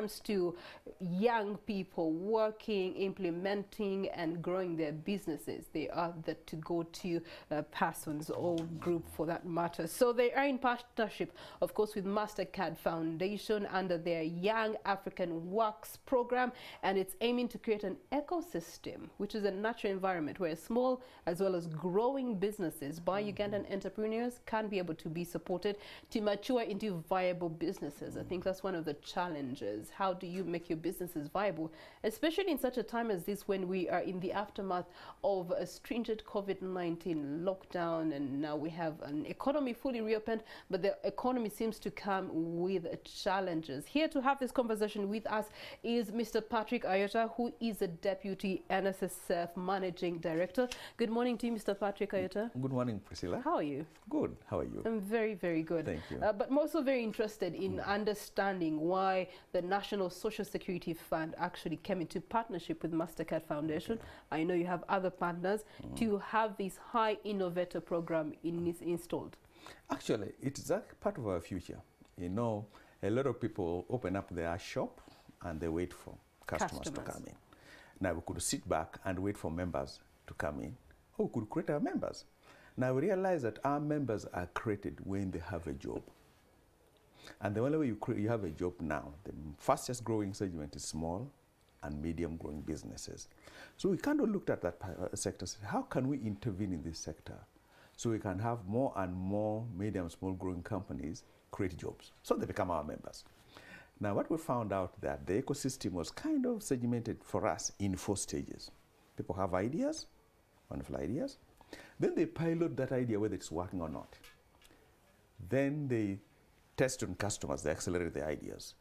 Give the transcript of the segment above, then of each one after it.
comes to young people working, implementing and growing their businesses, they are the to-go-to persons or group for that matter. So they are in partnership, of course, with Mastercard Foundation under their Young African Works program, and it's aiming to create an ecosystem, which is a natural environment where small as well as growing businesses by Ugandan entrepreneurs can be able to be supported to mature into viable businesses. I think that's one of the challenges. How do you make your businesses viable, especially in such a time as this when we are in the aftermath of a stringent COVID-19 lockdown, and now we have an economy fully reopened, but the economy seems to come with challenges. Here to have this conversation with us is Mr. Patrick Ayota, who is the Deputy NSSF Managing Director. Good morning to you, Mr. Patrick Ayota. Good morning, Priscilla. How are you? Good. How are you? I'm very, very good. Thank you. But I'm also very interested in understanding why the National Social Security Fund actually came into partnership with Mastercard Foundation. Okay. I know you have other partners to have this high innovator program installed. Actually, it's part of our future. You know, a lot of people open up their shop and they wait for customers to come in. Now we could sit back and wait for members to come in, or we could create our members. Now we realize that our members are created when they have a job. And the only way you have a job now, the fastest growing segment is small and medium growing businesses. So we kind of looked at that sector, how can we intervene in this sector so we can have more and more medium, small growing companies create jobs, so they become our members. Now what we found out that the ecosystem was kind of segmented for us in 4 stages. People have ideas, wonderful ideas. Then they pilot that idea whether it's working or not. Then they test on customers, they accelerate the ideas.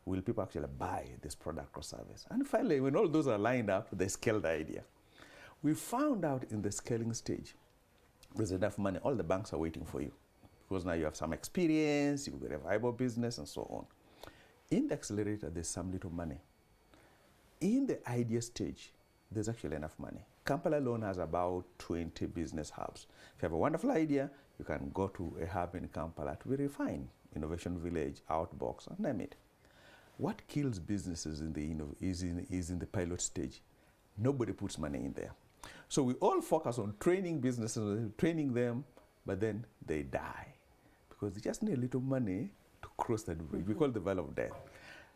Will people actually buy this product or service? And finally, when all those are lined up, they scale the idea. We found out in the scaling stage, there's enough money. All the banks are waiting for you because now you have some experience, you've got a viable business and so on. In the accelerator, there's some little money. In the idea stage, there's actually enough money. Kampala alone has about 20 business hubs. If you have a wonderful idea, you can go to a hub in Kampala to be refined. Innovation Village, Outbox, and name it. What kills businesses is in the pilot stage. Nobody puts money in there. So we all focus on training businesses, training them, but then they die because they just need a little money to cross that bridge. We call it the valley of death.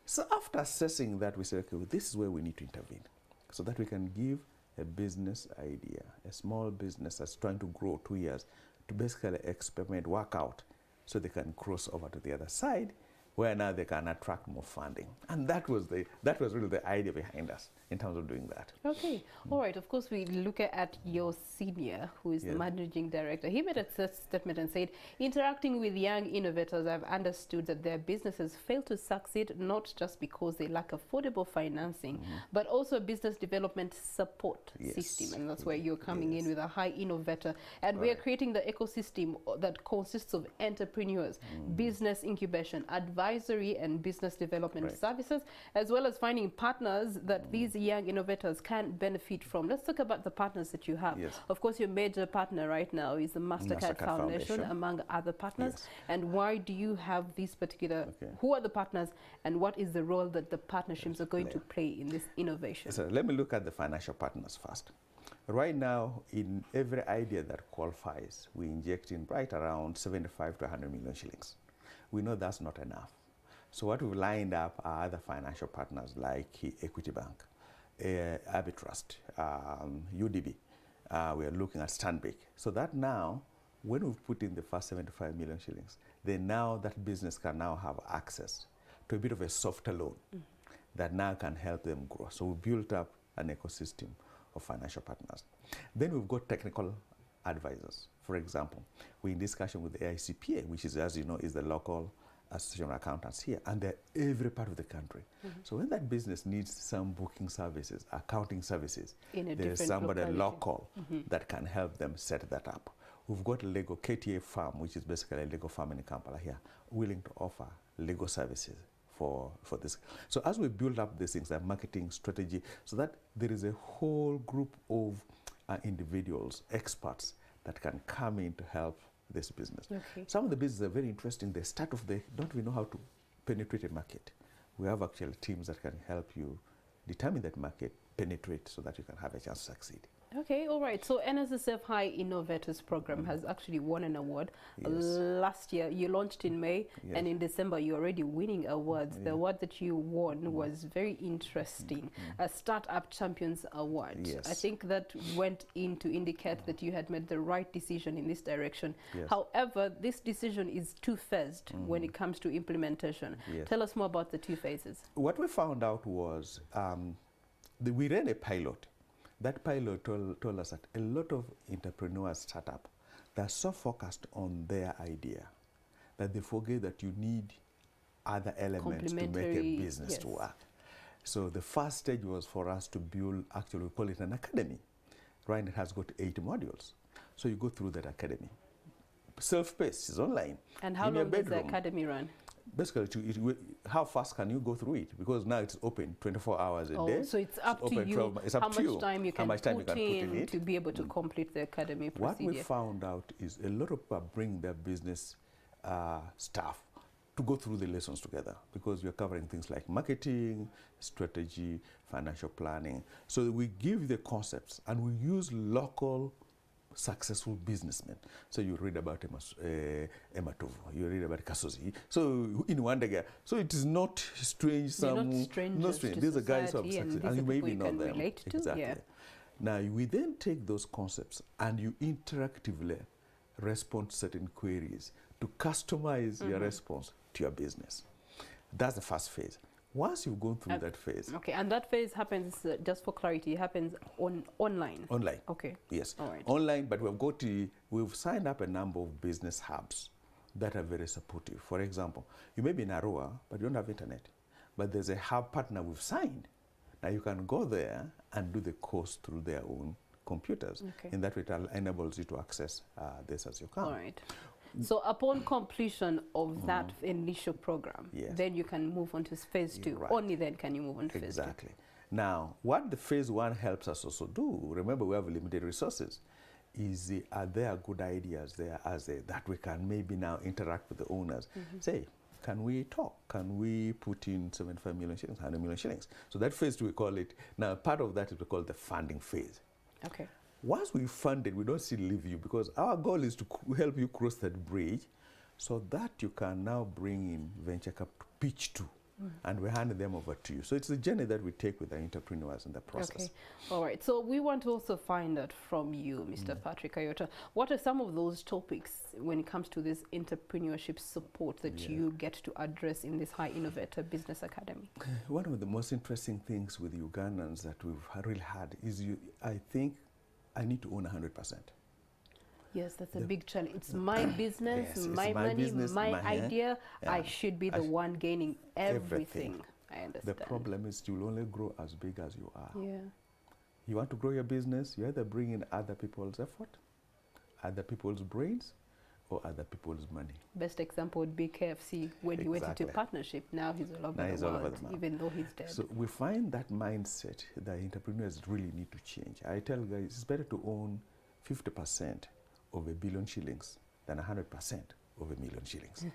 So after assessing that, we said, okay, well, this is where we need to intervene so that we can give a business idea, a small business that's trying to grow 2 years, to basically experiment, work out, so they can cross over to the other side, where now they can attract more funding. And that was really the idea behind us in terms of doing that. Okay, all right. Of course, we look at your senior, who is the managing director. He made a statement and said, interacting with young innovators, I've understood that their businesses fail to succeed not just because they lack affordable financing, but also a business development support system. And that's where you're coming in with a high innovator. And we are creating the ecosystem that consists of entrepreneurs, business incubation, advisory and business development services, as well as finding partners that these young innovators can benefit from. Let's talk about the partners that you have. Of course, your major partner right now is the Mastercard Foundation, among other partners. And why do you have these particular, who are the partners and what is the role that the partnerships are going to play in this innovation? So let me look at the financial partners first. Right now, in every idea that qualifies, we inject in right around 75 to 100 million shillings. We know that's not enough. So what we've lined up are other financial partners like Equity Bank, Abitrust, UDB. We are looking at Stanbic. So that now, when we've put in the first 75 million shillings, then now that business can now have access to a bit of a softer loan that now can help them grow. So we built up an ecosystem of financial partners. Then we've got technical advisors. For example, we're in discussion with the AICPA, which is, as you know, is the local association of accountants here, and they're every part of the country. So when that business needs some booking services, accounting services, there is somebody local that can help them set that up. We've got a Lego KTA farm, which is basically a Lego farm in Kampala here, willing to offer Lego services for this. So as we build up these things, like marketing strategy, so that there is a whole group of individuals, experts, that can come in to help this business. Some of the businesses are very interesting. They start off, they don't even know how to penetrate a market. we have actually teams that can help you determine that market, penetrate, so that you can have a chance to succeed. Okay, all right. So NSSF High Innovators Program has actually won an award. Yes. Last year, you launched in May, Yes. and in December, you're already winning awards. The award that you won was very interesting, a Startup Champions Award. Yes. I think that went in to indicate that you had made the right decision in this direction. Yes. However, this decision is two-phased when it comes to implementation. Yes. Tell us more about the two phases. What we found out was we ran a pilot. That pilot told us that a lot of entrepreneurs start up. They're so focused on their idea that they forget that you need other elements to make a business to work. So the first stage was for us to build, actually we call it an academy. Right, it has got 8 modules. So you go through that academy. Self-paced, it's online. And how long does the academy run? Basically, how fast can you go through it? Because now it's open 24 hours a day. So it's up to you how much time you can put in to be able to complete the academy procedure. What we found out is a lot of people bring their business staff to go through the lessons together, because we're covering things like marketing, strategy, financial planning. So we give the concepts and we use local successful businessmen. So you read about Ematovo, you read about Kasozi. So in one day, so it is not strange. Not strangers. These are guys who have success, and you maybe know them. Relate to. Exactly. Yeah. Now we then take those concepts and you interactively respond to certain queries to customize your response to your business. That's the first phase. Once you've gone through that phase. Okay, and that phase happens, just for clarity, happens online? Online. Okay. Yes. All right. Online, but we've signed up a number of business hubs that are very supportive. For example, you may be in Arua, but you don't have internet. But there's a hub partner we've signed. Now you can go there and do the course through their own computers. Okay. In that way, it enables you to access this as you can. All right. So upon completion of that initial program, then you can move on to phase 2. Right. Only then can you move on to phase 2. Exactly. Now, what the phase 1 helps us also do, remember we have limited resources, is are there good ideas there that we can maybe now interact with the owners? Say, can we talk? Can we put in 75 million shillings, 100 million shillings? So that phase 2, we call it, now part of that is we call the funding phase. Okay. Once we fund it, we don't still leave you, because our goal is to help you cross that bridge so that you can now bring in venture capital to pitch to, and we hand them over to you. So it's a journey that we take with the entrepreneurs in the process. Okay. All right. So we want to also find out from you, Mr. Patrick Ayota, what are some of those topics when it comes to this entrepreneurship support that you get to address in this High Innovator Business Academy? One of the most interesting things with Ugandans that we've really had is I think I need to own 100%. Yes, that's a big challenge. It's my business, Yes, my money, business, my idea. Yeah. I should be the one gaining everything. I understand. The problem is you'll only grow as big as you are. Yeah. You want to grow your business, you either bring in other people's effort, other people's brains, or other people's money. Best example would be KFC when he went into partnership. Now he's all over the world, even though he's dead. So we find that mindset that entrepreneurs really need to change. I tell guys it's better to own 50% of $1 billion shillings than 100% of $1 million shillings.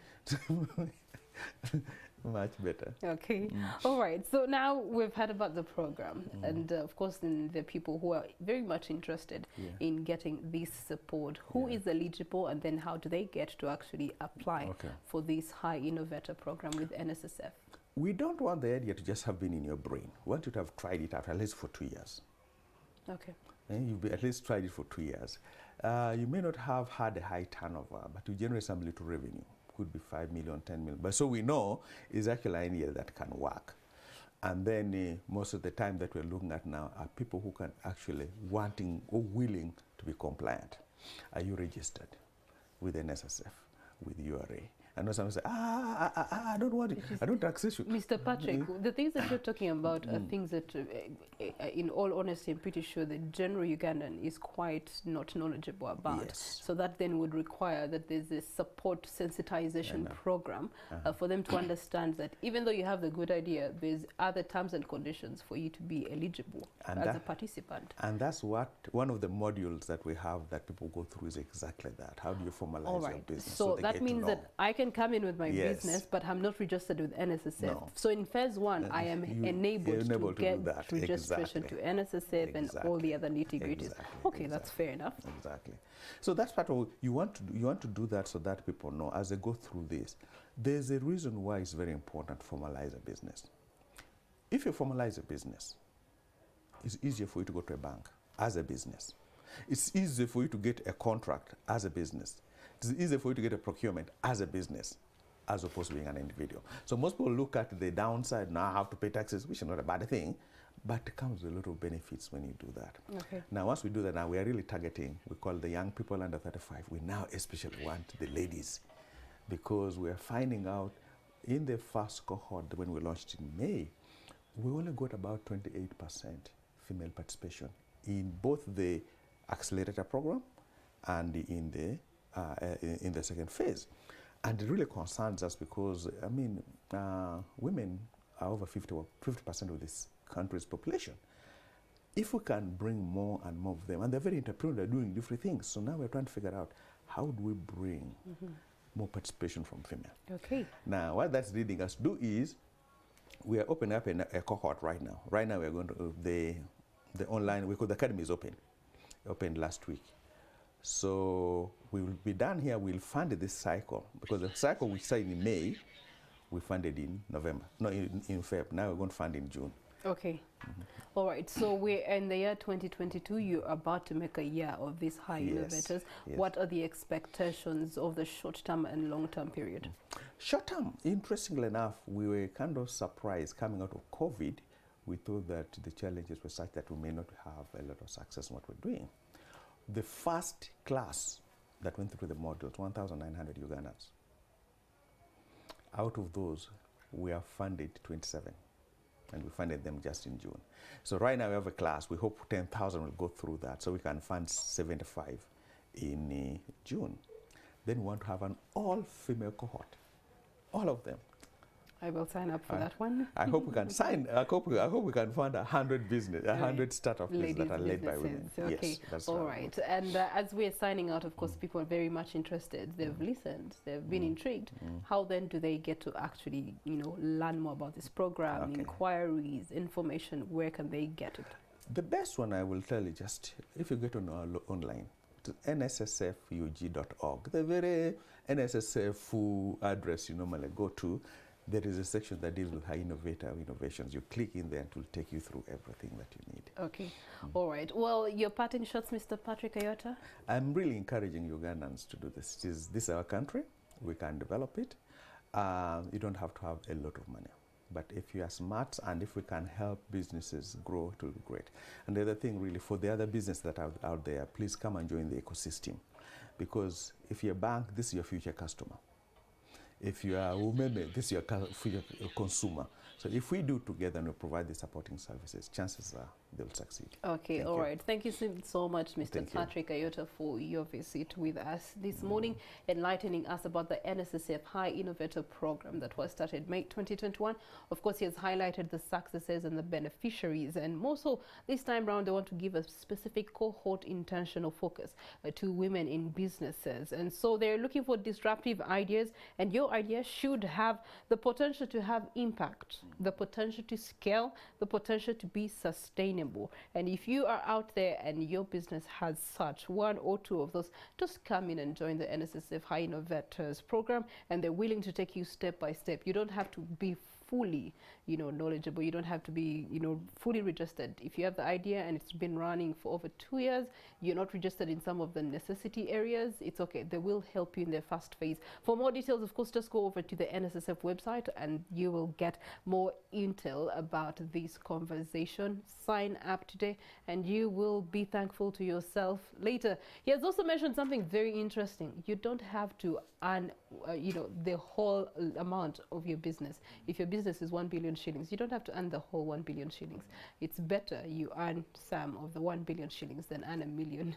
Much better. Okay. All right. So now we've heard about the program, and of course, then the people who are very much interested in getting this support. Who is eligible, and then how do they get to actually apply for this High Innovator program with NSSF? We don't want the idea to just have been in your brain. We want you to have tried it out at least for 2 years. Okay. And you've at least tried it for 2 years. You may not have had a high turnover, but you generate some little revenue. Could be 5 million, 10 million. But so we know is actually an idea that can work. And then most of the time that we're looking at now are people who can actually wanting or willing to be compliant. Are you registered with NSSF, with URA? I know someone say, I don't want it. I don't access you. Mr. Patrick, the things that you're talking about are things that, in all honesty, I'm pretty sure the general Ugandan is quite not knowledgeable about. Yes. So that then would require that there's a support sensitization program for them to understand that even though you have the good idea, there's other terms and conditions for you to be eligible as a participant. And that's what one of the modules that we have that people go through is exactly that. How do you formalize your business? So that means that I can can come in with my business, but I'm not registered with NSSF. No. So in phase 1, I am enabled to get registration to NSSF and all the other nitty-gritties. Okay, that's fair enough. Exactly. So that's part of you want to do that so that people know as they go through this. There's a reason why it's very important to formalize a business. If you formalize a business, it's easier for you to go to a bank as a business. It's easier for you to get a contract as a business. It's easier for you to get a procurement as a business as opposed to being an individual. So most people look at the downside, now I have to pay taxes, which is not a bad thing, but it comes with a lot of benefits when you do that. Okay. Now, once we do that, now we are really targeting, we call the young people under 35. We now especially want the ladies because we are finding out in the first cohort when we launched in May, we only got about 28% female participation in both the accelerator program and in the second phase. And it really concerns us because, I mean, women are over 50% of this country's population. If we can bring more and more of them, and they're very entrepreneurial, they're doing different things. So now we're trying to figure out how do we bring more participation from female. Okay. Now, what that's leading us to do is we are opening up a cohort right now. Right now, we're going to the online, because the academy is open. It opened last week. So we will be done here. We'll fund this cycle because the cycle we started in May, we funded in November. No, in Feb. Now we're going to fund in June. Okay. All right. So we're in the year 2022. You're about to make a year of these high innovators. Yes. What are the expectations of the short-term and long-term period? Short-term, interestingly enough, we were kind of surprised coming out of COVID. We thought that the challenges were such that we may not have a lot of success in what we're doing. The first class that went through the modules, 1,900 Ugandans. Out of those, we have funded 27, and we funded them just in June. So right now we have a class. We hope 10,000 will go through that, so we can fund 75 in June. Then we want to have an all-female cohort, all of them. I will sign up for that one. I hope we can sign. I hope we can fund 100 business, 100 startup businesses that are led by women. Okay. Yes, that's all right. And as we're signing out, of course, people are very much interested. They've listened. They've been intrigued. How then do they get to actually, learn more about this program? Inquiries, information. Where can they get it? The best one I will tell you, just if you get on our online to nssfug.org, the very NSSF address you normally go to. There is a section that deals with high innovations. You click in there and it will take you through everything that you need. Okay. All right. Well, your parting shots, Mr. Patrick Ayota? I'm really encouraging Ugandans to do this. This is our country. We can develop it. You don't have to have a lot of money. But if you are smart and if we can help businesses grow, it will be great. And the other thing, really, for the other businesses that are out there, please come and join the ecosystem. Because if you're a bank, this is your future customer. If you are a woman, this is your consumer. So if we do together and we provide the supporting services, chances are they'll succeed. Okay, all right. Thank you so much, Mr. Patrick Ayota, for your visit with us this morning, enlightening us about the NSSF High Innovator Program that was started May 2021. Of course, he has highlighted the successes and the beneficiaries, and more so this time around, they want to give a specific cohort intentional focus to women in businesses. And so they're looking for disruptive ideas, and your idea should have the potential to have impact, the potential to scale, the potential to be sustainable. And if you are out there and your business has such one or two of those, just come in and join the NSSF High Innovators Program, and they're willing to take you step by step. You don't have to be fully, knowledgeable. You don't have to be, fully registered. If you have the idea and it's been running for over 2 years, you're not registered in some of the necessity areas, it's okay. They will help you in their first phase. For more details, of course, just go over to the NSSF website and you will get more intel about this conversation. Sign up today and you will be thankful to yourself later. He has also mentioned something very interesting. You don't have to earn, the whole amount of your business. If your business business is 1 billion shillings, you don't have to earn the whole 1 billion shillings. It's better you earn some of the 1 billion shillings than earn a million.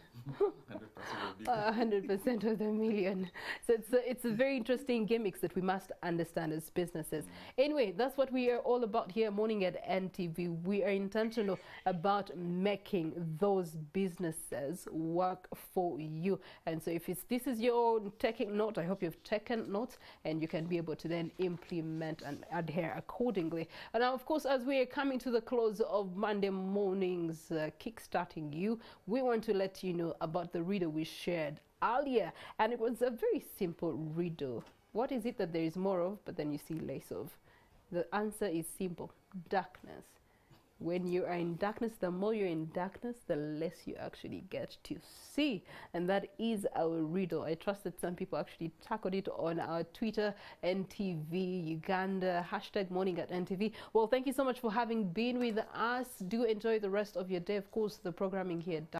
100% of the million. So it's a very interesting gimmicks that we must understand as businesses. Anyway, that's what we are all about here Morning at NTV. We are intentional about making those businesses work for you. And so if this is your taking note, I hope you've taken notes and you can be able to then implement and adhere accordingly. And now, of course, as we are coming to the close of Monday morning's Kickstarting You, we want to let you know about the riddle we shared earlier. And it was a very simple riddle. What is it that there is more of, but then you see less of? The answer is simple: darkness. When you are in darkness, the more you're in darkness, the less you actually get to see. And that is our riddle. I trust that some people actually tackled it on our Twitter, NTV Uganda, hashtag Morning at NTV. Well, thank you so much for having been with us. Do enjoy the rest of your day. Of course, the programming here